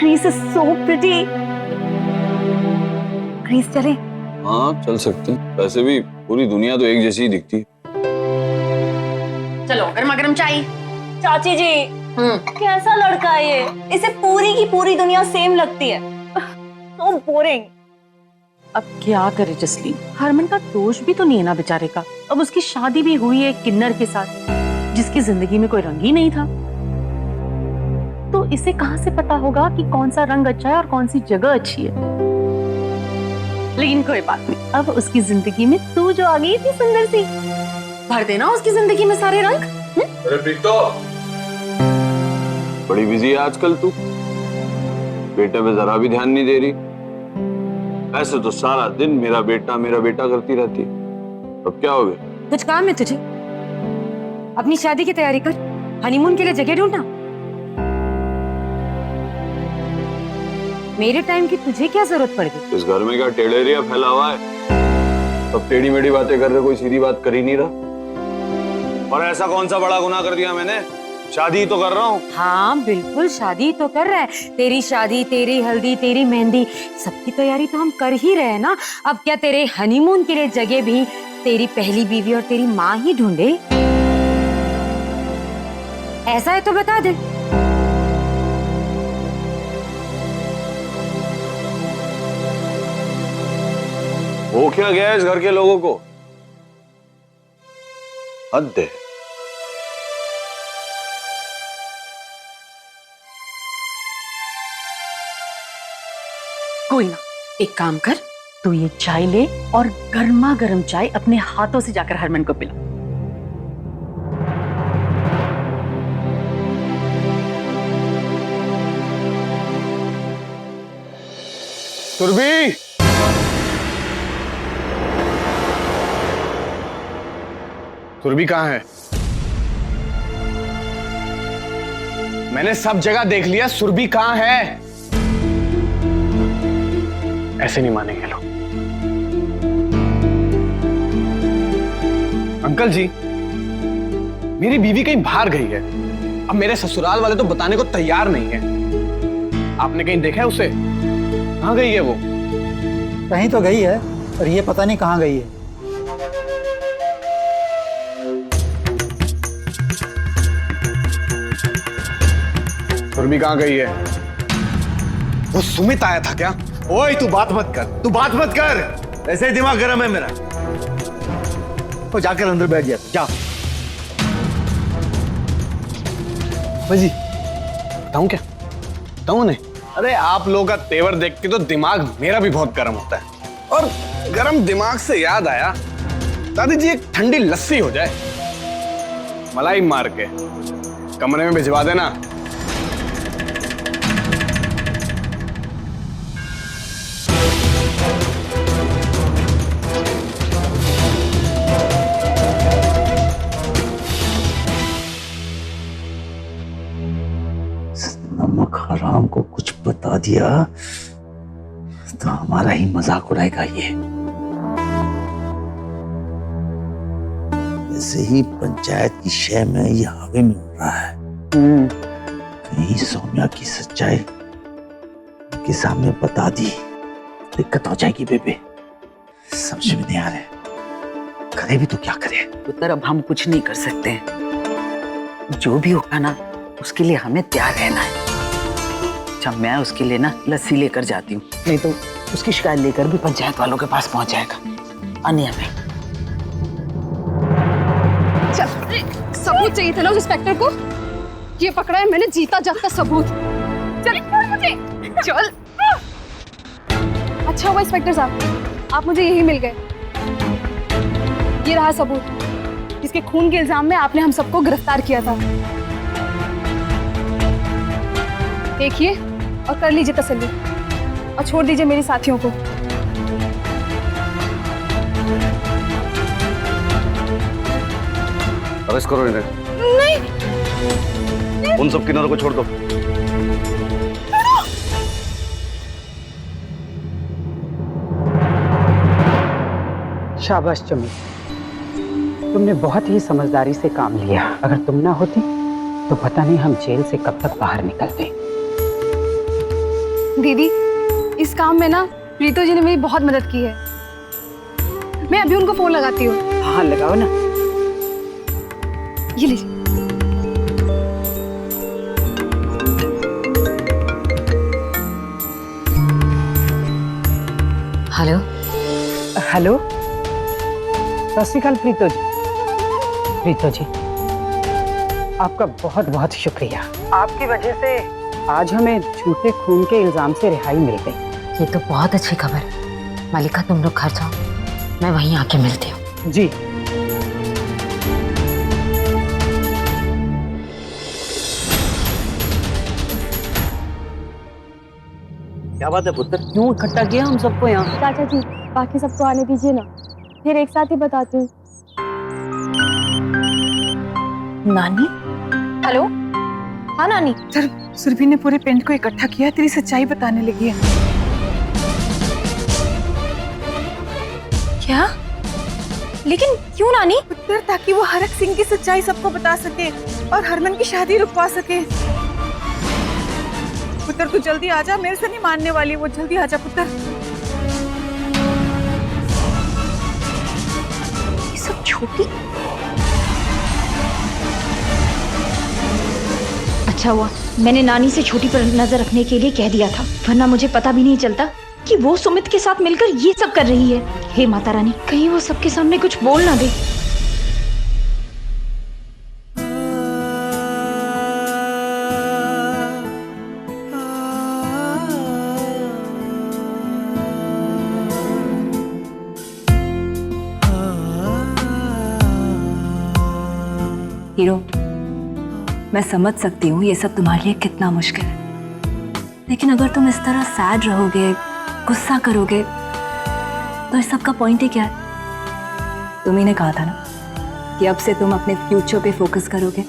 Greece is so pretty. Greece चले? हाँ चल सकते हैं, वैसे भी पूरी दुनिया तो एक जैसी ही दिखती है। चलो गर्मा गर्म चाय। चाची जी कैसा लड़का है ये, इसे पूरी की पूरी दुनिया सेम लगती है। So boring। अब क्या करे जसलीन, हरमन का दोष भी तो नहीं है ना बेचारे का। अब उसकी शादी भी हुई है किन्नर के साथ जिसकी जिंदगी में कोई रंग ही नहीं था, तो इसे कहां से पता होगा कि कौन सा रंग अच्छा है और कौन सी जगह अच्छी है। लेकिन कोई बात नहीं, अब उसकी जिंदगी में तू जो आ गई थी सुंदर सी, भर देना उसकी जिंदगी में सारे रंग। अरे प्रीतो, बड़ी बिजी है आजकल तू, बेटे पे जरा भी ध्यान नहीं दे रही। ऐसे तो सारा दिन मेरा बेटा करती रहती है, अब क्या हो गया? कुछ काम है तुझे? अपनी शादी की तैयारी कर, हनीमून के लिए जगह ढूंढना। मेरे टाइम की तुझे क्या जरूरत पड़ गई? इस घर में क्या टेढ़ेरिया फैला हुआ है? सब टेढ़ी मेढ़ी बातें कर रहे, कोई सीधी बात कर ही नहीं रहा। और ऐसा कौन सा बड़ा गुनाह कर दिया मैंने? शादी तो कर रहा हूँ। हाँ बिल्कुल शादी तो कर रहा है, तेरी शादी, तेरी हल्दी, तेरी मेहंदी, सबकी तैयारी तो हम कर ही रहे हैं ना। अब क्या तेरे हनीमून के लिए जगह भी तेरी पहली बीवी और तेरी माँ ही ढूंढे? ऐसा है तो बता दे। हो क्या गया इस घर के लोगों को? हद है। कोई ना, एक काम कर, तू ये चाय ले और गर्मा गर्म चाय अपने हाथों से जाकर हरमन को पिला। सुरभि, सुरभि कहाँ है? मैंने सब जगह देख लिया, सुरभि कहाँ है? ऐसे नहीं मानेंगे लोग। अंकल जी, मेरी बीवी कहीं बाहर गई है। अब मेरे ससुराल वाले तो बताने को तैयार नहीं है। आपने कहीं देखा है उसे? कहाँ गई है वो? कहीं तो गई है, पर ये पता नहीं कहाँ गई है। सुरभि कहाँ गई है? वो सुमित आया था क्या? ओए तू बात मत कर, ऐसे ही दिमाग गर्म है मेरा। तो जाकर अंदर बैठ जा, जा। जी बताऊं क्या? बताऊं नहीं? अरे आप लोगों का तेवर देख के तो दिमाग मेरा भी बहुत गर्म होता है। और गर्म दिमाग से याद आया, दादी जी एक ठंडी लस्सी हो जाए, मलाई मार के कमरे में भिजवा देना। नमक हराम को कुछ बता दिया तो हमारा ही मजाक उड़ाएगा ये। वैसे ही पंचायत की शय में ये हवा में उड़ रहा है। कहीं सौम्या की सच्चाई के सामने बता दी, दिक्कत हो जाएगी बेबे। समझ में नहीं आ रहा, करे भी तो क्या करे? पुत्र अब हम कुछ नहीं कर सकते हैं, जो भी होगा ना उसके लिए हमें तैयार रहना है। अच्छा मैं उसके लिए ना लस्सी लेकर जाती हूँ, नहीं तो उसकी शिकायत लेकर भी पंचायत वालों के पास पहुंच जाएगा। अनिया में सबूत चाहिए था ना उस इंस्पेक्टर को, ये पकड़ा है मैंने जीता जागता सबूत। चल मुझे चल। अच्छा हुआ इंस्पेक्टर साहब आप मुझे यही मिल गए। ये रहा सबूत जिसके खून के इल्जाम में आपने हम सबको गिरफ्तार किया था। देखिए और कर लीजिए तसल्ली और छोड़ दीजिए मेरे साथियों को। अरेस्ट करो इन्हें। नहीं। उन सब किन्नरों को छोड़ दो। शाबाश चमी, तुमने बहुत ही समझदारी से काम लिया। अगर तुम ना होती तो पता नहीं हम जेल से कब तक बाहर निकलते। दीदी, इस काम में ना प्रीतो जी ने मेरी बहुत मदद की है। मैं अभी उनको फोन लगाती हूँ। हाँ लगाओ ना। ये लीजिए। हेलो। हेलो, सत श्री अकाल प्रीतो जी। प्रीतो जी, आपका बहुत बहुत शुक्रिया। आपकी वजह से आज हमें झूठे खून के इल्जाम से रिहाई मिल गई। ये तो बहुत अच्छी खबर है। मालिका, तुम लोग घर जाओ, मैं वहीं आके मिलती हूँ। जी। क्या बात है पुत्र, क्यों इकट्ठा किया हम सबको यहाँ? चाचा जी, बाकी सबको आने दीजिए ना, फिर एक साथ ही बताती हूँ। नानी? हेलो? हाँ नानी। सर, सुरभि ने पूरे पिंड को इकट्ठा किया, तेरी सच्चाई बताने लगी है। क्या? लेकिन क्यों नानी? पुत्र, ताकि वो हरक सिंह की सच्चाई सबको बता सके और हरमन की शादी रुकवा सके। पुत्र तू जल्दी आजा, मेरे से नहीं मानने वाली वो, जल्दी आजा पुत्र। ये सब छोटी। अच्छा हुआ मैंने नानी से छोटी पर नजर रखने के लिए कह दिया था, वरना मुझे पता भी नहीं चलता कि वो सुमित के साथ मिलकर ये सब कर रही है। हे माता रानी, कहीं वो सबके सामने कुछ बोल ना दे। हीरो, मैं समझ सकती हूँ ये सब तुम्हारे लिए कितना मुश्किल है, लेकिन अगर तुम इस तरह सैड रहोगे, गुस्सा करोगे, तो इस सब का पॉइंट ही क्या है? तुम ही ने कहा था ना कि अब से तुम अपने फ्यूचर पे फोकस करोगे,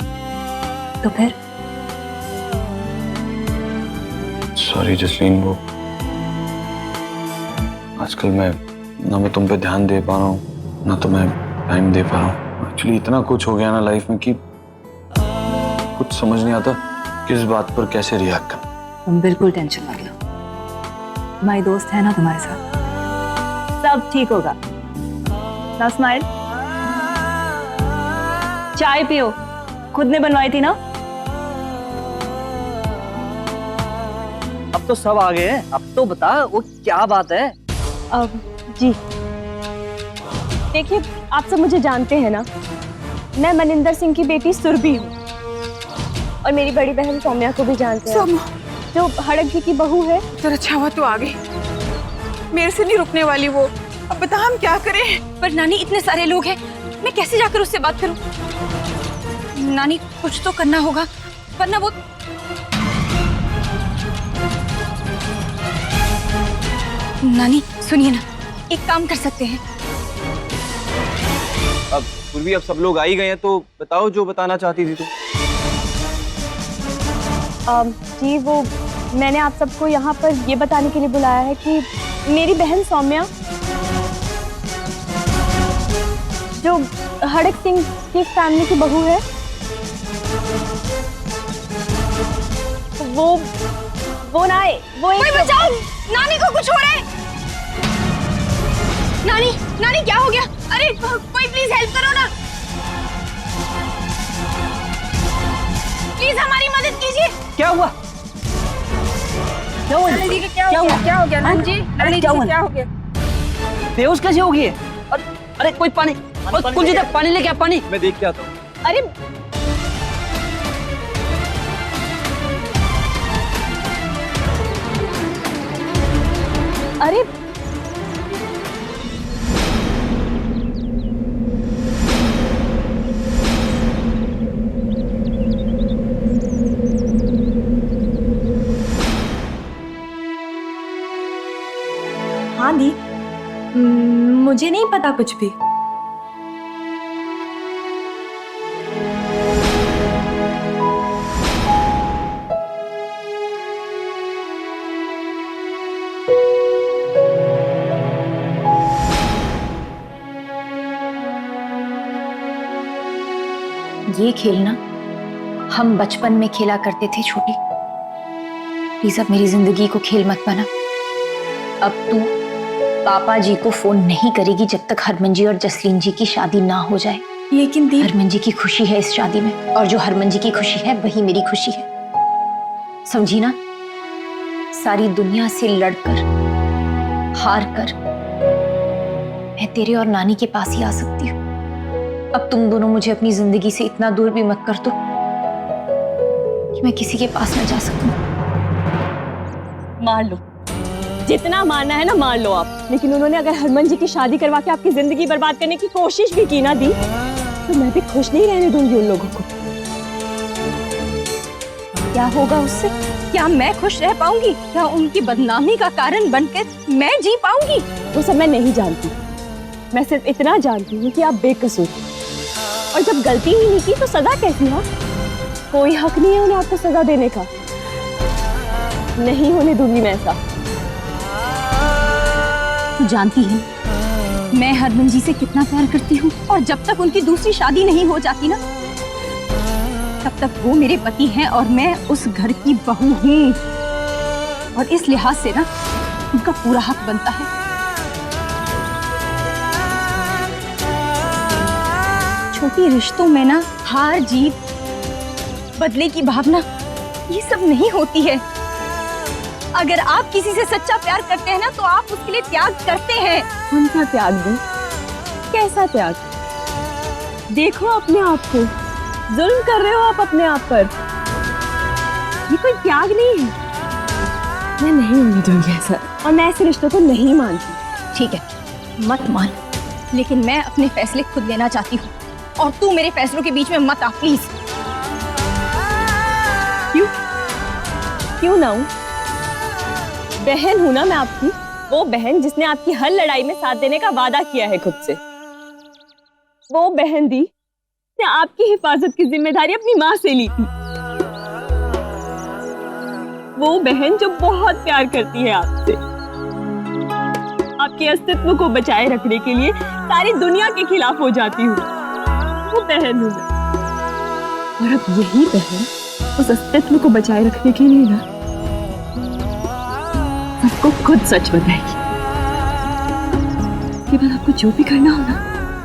तो फिर? सॉरी जसलीन, वो आजकल मैं तुम पे ध्यान दे पा रहा हूँ, ना तो मैं टाइम दे पा रहा हूँ। एक्चुअली इतना कुछ हो गया ना लाइफ में कि कुछ समझ नहीं आता किस बात पर कैसे रिएक्ट करना। तुम बिल्कुल टेंशन मत लो, तुम्हारी दोस्त है ना तुम्हारे साथ, सब ठीक होगा। ना स्माइल, चाय पियो, खुद ने बनवाई थी ना। अब तो सब आ गए हैं, अब तो बता वो क्या बात है? जी देखिए, आप सब मुझे जानते हैं ना, मैं मनिंदर सिंह की बेटी सुरभि हूँ और मेरी बड़ी बहन सौम्या को भी जानते हैं, जो हड़क जी की बहू है। तो अच्छा हुआ तू आ गई, मेरे से नहीं रुकने वाली वो। अब बता हम क्या करें? पर नानी, इतने सारे लोग हैं, मैं कैसे जाकर उससे बात करूं? नानी, कुछ तो करना होगा, वरना वो... नानी सुनिए ना, एक काम कर सकते हैं। अब पूर्वी, अब सब लोग आ ही गए हैं, तो बताओ जो बताना चाहती थी तू। जी वो मैंने आप सबको यहाँ पर ये बताने के लिए बुलाया है कि मेरी बहन सौम्या, जो हड़क सिंह की फैमिली की बहू है, वो ना है, वो एक... बचाओ, नानी को कुछ हो रहा है। नानी, नानी क्या हो गया? अरे कोई प्लीज हेल्प करो ना, प्लीज हमारी मदद कीजिए। क्या हुआ? क्या हुआ? नानी जी क्या हो गया? क्या हो गया नानी जी? नानी जी क्या हो गया? बेहोश कैसे हो गई है? अरे कोई पानी, कुलजीत पानी लेके आ, पानी। मैं देख के आता हूँ। अरे अरे हाँ दी, मुझे नहीं पता कुछ भी। ये खेलना हम बचपन में खेला करते थे छोटी। प्लीज अब मेरी जिंदगी को खेल मत बना। अब तू पापा जी को फोन नहीं करेगी जब तक हरमन जी और जसलीन जी की शादी ना हो जाए। लेकिन दी, हरमन जी की खुशी है इस शादी में, और जो हरमन जी की खुशी है वही मेरी खुशी है, समझी ना? सारी दुनिया से लड़कर हार कर मैं तेरे और नानी के पास ही आ सकती हूँ। अब तुम दोनों मुझे अपनी जिंदगी से इतना दूर भी मत कर दो कि मैं किसी के पास न जा सकूं। मार लो, जितना मारना है ना मार लो आप, लेकिन उन्होंने अगर हरमन जी की शादी करवा के आपकी जिंदगी बर्बाद करने की कोशिश भी की ना दी, तो मैं भी खुश नहीं रहने दूंगी उन लोगों को। क्या होगा उससे? क्या मैं खुश रह पाऊंगी? क्या उनकी बदनामी का कारण बनकर मैं जी पाऊंगी? वो सब मैं नहीं जानती, मैं सिर्फ इतना जानती हूँ कि आप बेकसूर, और जब गलती ही नहीं की तो सजा कैसी? हाँ, कोई हक नहीं है उन्हें आपको सजा देने का। नहीं होने दूंगी मैं ऐसा। तू जानती है मैं हरमन जी से कितना प्यार करती हूँ, और जब तक उनकी दूसरी शादी नहीं हो जाती ना, तब तक वो मेरे पति हैं और मैं उस घर की बहू हूँ, और इस लिहाज से ना उनका पूरा हक बनता है। छोटी रिश्तों में ना हार जीत, बदले की भावना, ये सब नहीं होती है। अगर आप किसी से सच्चा प्यार करते हैं ना, तो आप उसके लिए त्याग करते हैं। उनका त्याग भी? कैसा त्याग? देखो अपने आप को, जुल्म कर रहे हो आप अपने आप पर। ये कोई त्याग नहीं है। मैं नहीं होने दूंगी ऐसा, और मैं ऐसे रिश्तों को नहीं मानती। ठीक है, मत मान, लेकिन मैं अपने फैसले खुद लेना चाहती हूँ, और तू मेरे फैसलों के बीच में मत आ प्लीज। क्यों? क्यों ना हूं? बहन हूं ना मैं आपकी, वो बहन जिसने आपकी हर लड़ाई में साथ देने का वादा किया है खुद से। वो बहन दी ने आपकी हिफाजत की जिम्मेदारी अपनी माँ से ली थी। वो बहन जो बहुत प्यार करती है आपसे, आपके अस्तित्व को बचाए रखने के लिए सारी दुनिया के खिलाफ हो जाती हूँ, वो बहन हूं मैं। और अब यही बहन उस अस्तित्व को बचाए रखने के लिए ना सबको खुद सच बताएगी। इसके बाद आपको जो भी करना हो ना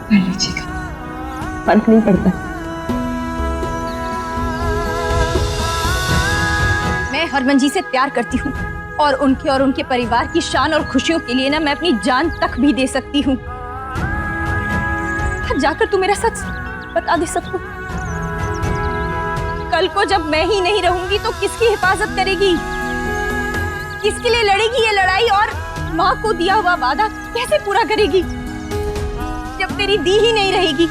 कर लीजिएगा, फर्क नहीं पड़ता। मैं हरमन जी से प्यार करती हूँ, और उनके परिवार की शान और खुशियों के लिए ना मैं अपनी जान तक भी दे सकती हूँ। जाकर तू मेरा सच बता दे सबको। कल को जब मैं ही नहीं रहूंगी तो किसकी हिफाजत करेगी? किसके लिए लड़ेगी ये लड़ाई, और माँ को दिया हुआ वादा कैसे पूरा करेगी जब तेरी दी ही नहीं रहेगी?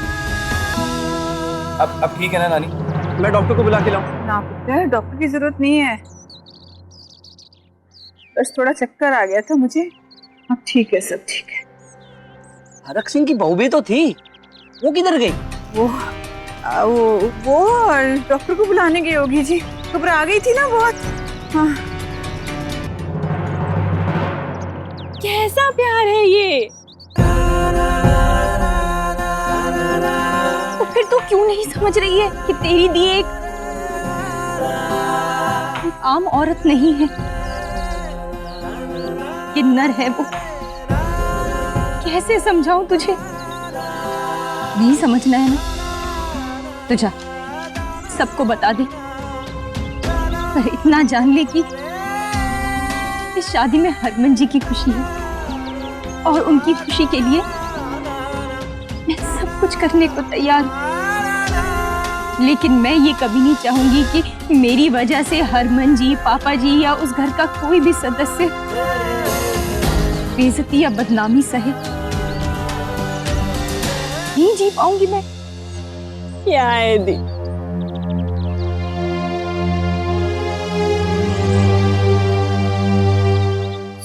अब ठीक है ना नानी? मैं डॉक्टर को बुला के लाऊं? ना पुत्र, डॉक्टर की जरूरत नहीं है, बस थोड़ा चक्कर आ गया था मुझे। अब ठीक है, सब ठीक है। हरक सिंह की बहू भी तो थी, वो किधर गई? वो डॉक्टर को बुलाने गई होगी जी, घबरा गई थी ना बहुत। हाँ। कैसा प्यार है ये? तो फिर तू क्यों नहीं समझ रही है कि तेरी दी एक आम औरत नहीं है, किन्नर है वो। कैसे समझाऊं तुझे? नहीं समझना है ना तो जा, सबको बता दे, पर इतना जान ले कि इस शादी में हरमन जी की खुशी है, और उनकी खुशी के लिए मैं सब कुछ करने को तैयार हूं। लेकिन मैं ये कभी नहीं चाहूंगी कि मेरी वजह से हरमन जी, पापा जी या उस घर का कोई भी सदस्य बेइज्जती या बदनामी सहे। नहीं जी पाऊंगी मैं। क्या है दी?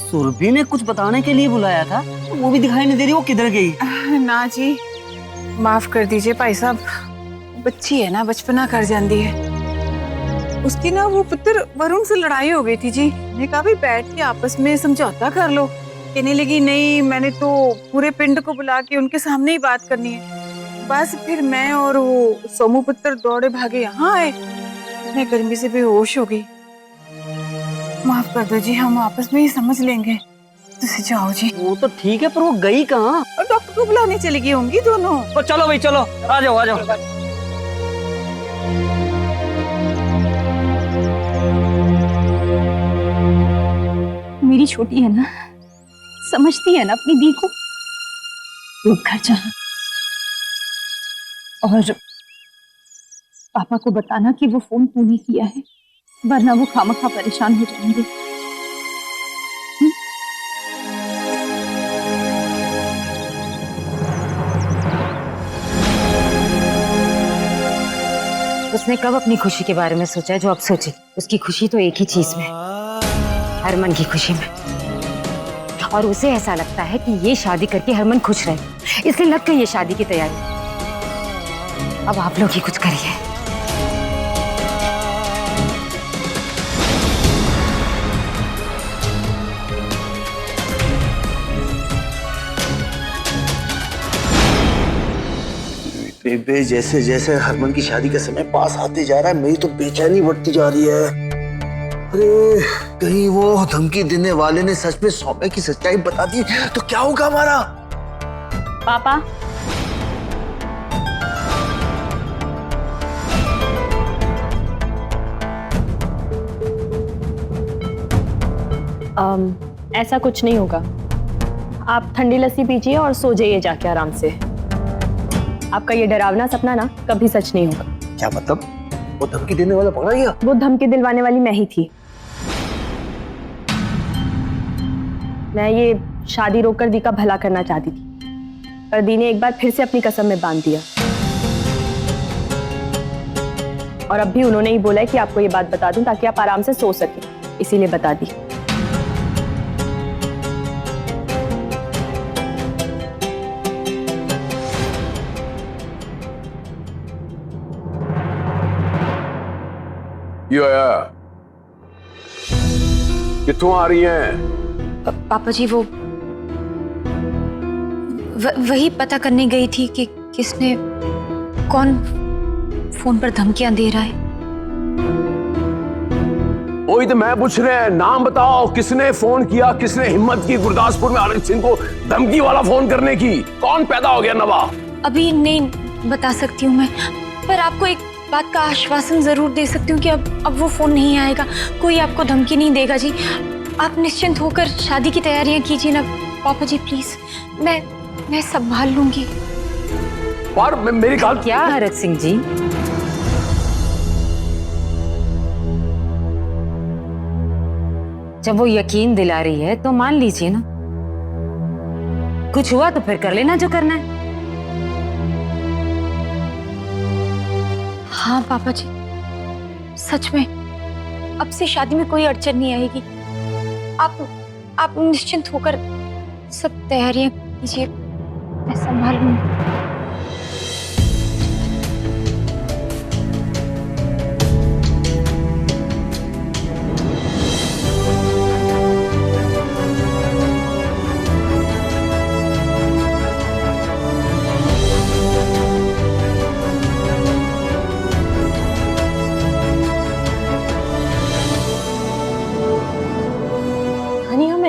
सुरभि ने कुछ बताने के लिए बुलाया था, वो भी दिखाई नहीं दे रही, वो किधर गई? ना जी, माफ कर दीजिए भाई साहब, बच्ची है ना, बचपना कर जाती है। उसकी ना वो पुत्र वरुण से लड़ाई हो गई थी जी। मैंने कहा भी बैठ के आपस में समझौता कर लो। कहने लगी नहीं, मैंने तो पूरे पिंड को बुला के उनके सामने ही बात करनी है। बस फिर मैं और वो सोमू पुत्र दौड़े भागे यहाँ आए। मैं गर्मी से बेहोश हो गई। माफ कर दो जी, हम आपस में ही समझ लेंगे। तुझे जाओ जी। वो तो ठीक है, पर वो गई कहाँ? और डॉक्टर को बुलाने चली गई होंगी दोनों। तो चलो भाई चलो, आ जाओ आ जाओ। मेरी छोटी है ना, समझती है ना अपनी दी को। वो घर जा और पापा को बताना कि वो फोन तूने किया है, वरना वो खामखा परेशान हो जाएंगे। उसने कब अपनी खुशी के बारे में सोचा है जो अब सोचे? उसकी खुशी तो एक ही चीज में, हरमन की खुशी में। और उसे ऐसा लगता है कि ये शादी करके हरमन खुश रहे, इसलिए लग गई ये शादी की तैयारी। अब आप लोग ही कुछ करिए। बेबे, जैसे जैसे हरमन की शादी का समय पास आते जा रहा है, मेरी तो बेचैनी बढ़ती जा रही है। अरे कहीं वो धमकी देने वाले ने सच में सौम्या की सच्चाई बता दी तो क्या होगा हमारा? पापा, ऐसा कुछ नहीं होगा। आप ठंडी लस्सी पीजिए और सो जाइए जाके आराम से। आपका ये डरावना सपना ना कभी सच नहीं होगा। क्या मतलब? वो धमकी देने वाला पकड़ा गया? वो धमकी दिलवाने वाली मैं ही थी। मैं ये शादी रोककर दी का भला करना चाहती थी, पर दी ने एक बार फिर से अपनी कसम में बांध दिया। और अब भी उन्होंने ही बोला है कि आपको ये बात बता दूं ताकि आप आराम से सो सकें, इसीलिए बता दी। कित्थों आ रही हैं? पापा जी वो वही पता करने गई थी कि किसने, कौन फोन पर धमकियां दे रहा है। वही तो मैं पूछ रहे हैं, नाम बताओ, किसने फोन किया, किसने हिम्मत की गुरदासपुर में आनंद सिंह को धमकी वाला फोन करने की? कौन पैदा हो गया नवा? अभी नहीं बता सकती हूँ मैं, पर आपको एक बात का आश्वासन जरूर दे सकती हूँ कि अब वो फोन नहीं आएगा, कोई आपको धमकी नहीं देगा जी। आप निश्चिंत होकर शादी की तैयारियां कीजिए ना पापा जी, प्लीज। मैं संभाल लूंगी। पर मेरी बात क्या हरत सिंह जी, जब वो यकीन दिला रही है तो मान लीजिए ना। कुछ हुआ तो फिर कर लेना जो करना है। हाँ पापा जी, सच में अब से शादी में कोई अड़चन नहीं आएगी। आप निश्चिंत होकर सब तैयारियां कीजिए, मैं संभाल लूंगी।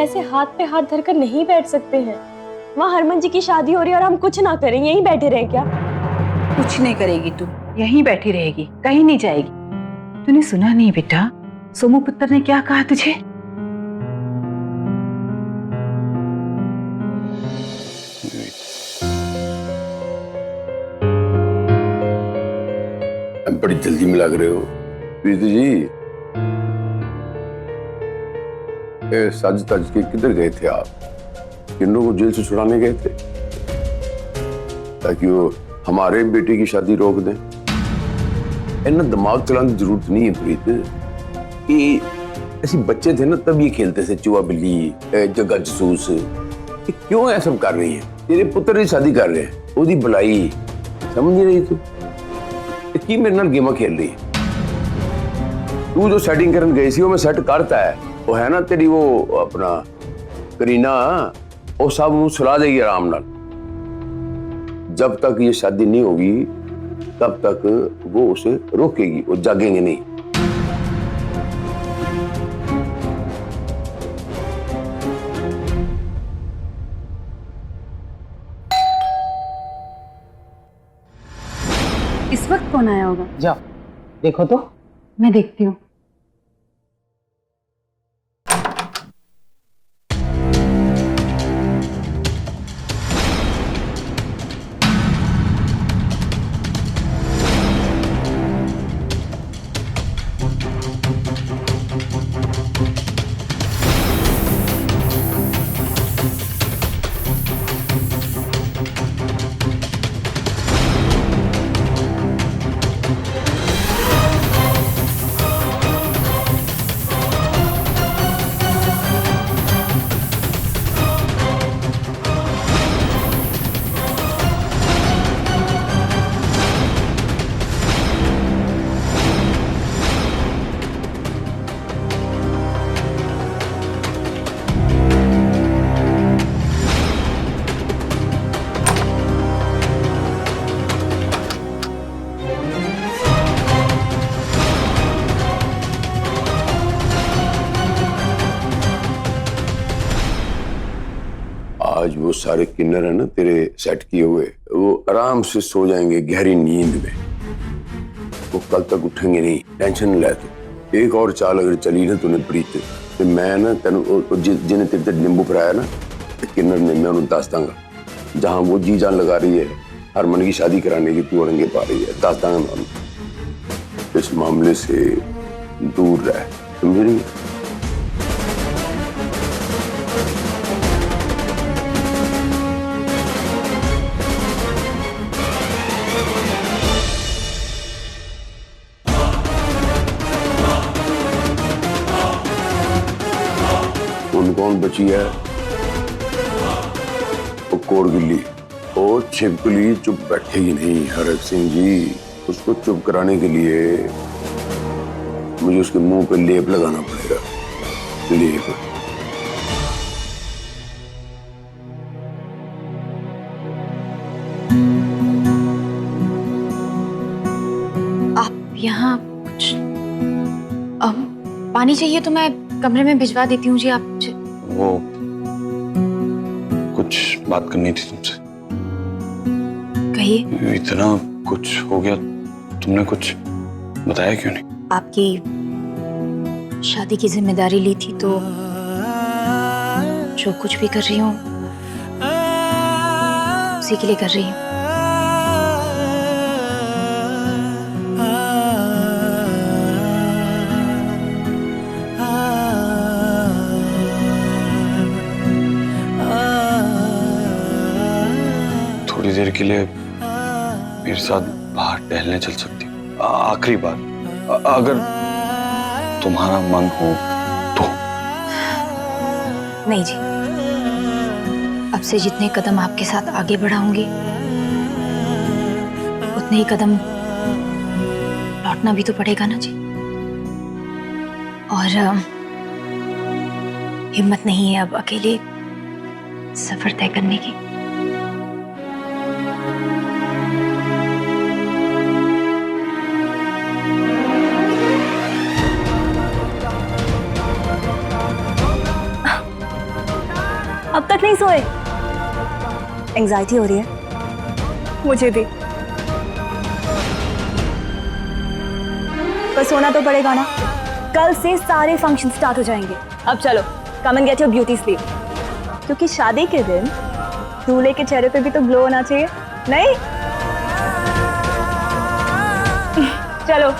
ऐसे हाथ पे हाथ धरकर नहीं बैठ सकते हैं। वहाँ हरमन जी की शादी हो रही है और हम कुछ ना करें, यहीं बैठे रहे क्या? कुछ नहीं करेगी तू, यहीं बैठी रहेगी, कहीं नहीं जाएगी। तूने सुना नहीं बेटा, सोमू पुत्र ने क्या कहा तुझे? बड़ी जल्दी में लग रहे हो प्रीति जी। सज तज के किधर गए थे आप? किन्नों को जेल से छुड़ाने गए थे ताकि वो हमारे बेटे की शादी रोक दें? इन्हें दिमाग चलाने की जरूरत नहीं है प्रीति। कि ऐसे बच्चे थे ना तब ये खेलते थे चूहा बिल्ली, जगह जसूस। क्यों ये सब कर रही है? तेरे पुत्र की शादी कर रहे हैं, उसकी भलाई समझ नहीं रही तू? की मेरे नाल गेमा खेल रही है? तू जो सेटिंग करने गई सी वो मैं सेट करता है, वो है ना तेरी वो अपना करीना, वो सब वो सुला देगी आराम नाल। जब तक ये शादी नहीं होगी तब तक वो उसे रोकेगी, वो जागेंगे नहीं। इस वक्त कौन आया होगा? जाओ देखो तो। मैं देखती हूँ। आज वो सारे किन्नर है ना तेरे सेट किए हुए, वो आराम से सो जाएंगे गहरी नींद में। वो कल तक उठेंगे नहीं, टेंशन नहीं ले तू। एक और चाल अगर चली ना तूने प्रीत तो मैं ना तेन जिन्हें तेरे ते नींबू फराया ना किन्नर ने, मैं उन्हें दस दांगा। जहां वो जी जान लगा रही है हरमन की शादी कराने की तू अड़ंगे पा रही है, दस दांगा मैं उन्हें। इस मामले से दूर रह, समझ रही है? कौन बची है? वो कोड़गिल्ली, वो छिपकली चुप बैठेगी नहीं हरक सिंह जी। उसको चुप कराने के लिए मुझे उसके मुंह पे लेप लगाना पड़ेगा, लेप। आप यहाँ कुछ पानी चाहिए तो मैं कमरे में भिजवा देती हूँ जी। आप वो कुछ बात करनी थी तुमसे। कहिए। इतना कुछ हो गया, तुमने कुछ बताया क्यों नहीं? आपकी शादी की जिम्मेदारी ली थी तो जो कुछ भी कर रही हूँ उसी के लिए कर रही हूँ। थोड़ी देर के लिए मेरे साथ बाहर टहलने चल सकती हो? आखिरी बार, अगर तुम्हारा मन हो तो। नहीं जी, अब से जितने कदम आपके साथ आगे बढ़ाऊंगी उतने ही कदम लौटना भी तो पड़ेगा ना जी। और हिम्मत नहीं है अब अकेले सफर तय करने की। अब तक नहीं सोए? एंजाइटी हो रही है मुझे भी, पर सोना तो पड़ेगा ना। कल से सारे फंक्शन स्टार्ट हो जाएंगे। अब चलो, come and get your beauty sleep, क्योंकि शादी के दिन दूल्हे के चेहरे पे भी तो ग्लो होना चाहिए, नहीं? चलो।